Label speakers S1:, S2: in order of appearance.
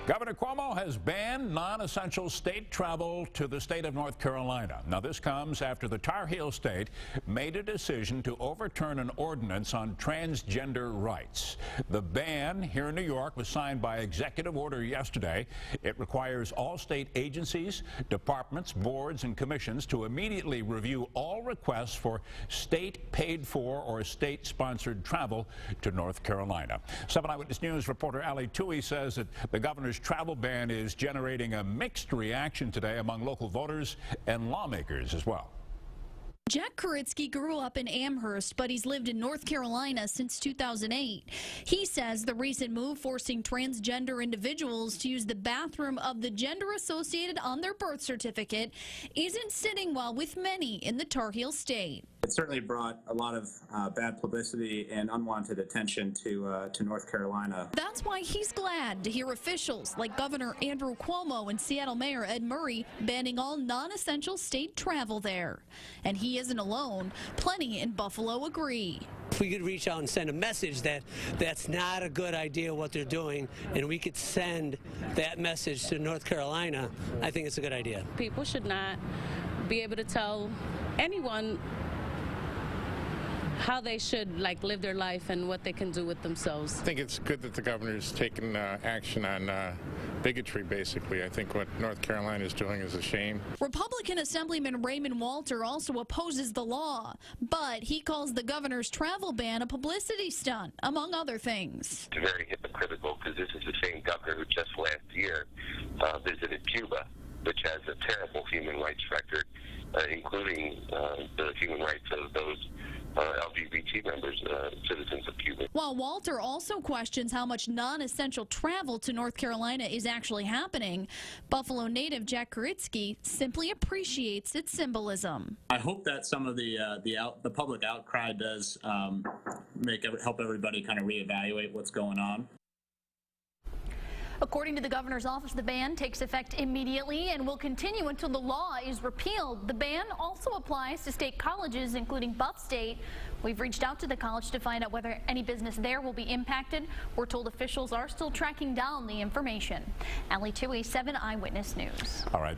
S1: Governor Cuomo has banned non-essential state travel to the state of North Carolina. Now, this comes after the Tar Heel state made a decision to overturn an ordinance on transgender rights. The ban here in New York was signed by executive order yesterday. It requires all state agencies, departments, boards, and commissions to immediately review all requests for state paid for or state-sponsored travel to North Carolina. 7 Eyewitness News reporter Ali Tui says that the governor's travel ban is generating a mixed reaction today among local voters and lawmakers as well.
S2: Jack Kuritsky grew up in Amherst, but he's lived in North Carolina since 2008. He says the recent move forcing transgender individuals to use the bathroom of the gender associated on their birth certificate isn't sitting well with many in the Tar Heel state.
S3: It certainly brought a lot of bad publicity and unwanted attention to North Carolina.
S2: That's why he's glad to hear officials like Governor Andrew Cuomo and Seattle Mayor Ed Murray banning all non-essential state travel there. And he isn't alone. Plenty in Buffalo agree.
S4: If we could reach out and send a message that that's not a good idea what they're doing, and we could send that message to North Carolina, I think it's a good idea.
S5: People should not be able to tell anyone how they should live their life and what they can do with themselves.
S6: I think it's good that the governor's taken action on bigotry, basically. I think what North Carolina is doing is a shame.
S2: Republican Assemblyman Raymond Walter also opposes the law, but he calls the governor's travel ban a publicity stunt, among other things.
S7: It's very hypocritical because this is the same governor who just last year visited Cuba, which has a terrible human rights record, including the human rights of those LGBT members, citizens of Cuba.
S2: While Walter also questions how much non-essential travel to North Carolina is actually happening, Buffalo native Jack Kuritsky simply appreciates its symbolism.
S3: I hope that some of the public outcry does help everybody kind of reevaluate what's going on.
S2: According to the governor's office, the ban takes effect immediately and will continue until the law is repealed. The ban also applies to state colleges, including Buff State. We've reached out to the college to find out whether any business there will be impacted. We're told officials are still tracking down the information. Ali Tui, 7 Eyewitness News.
S1: All right.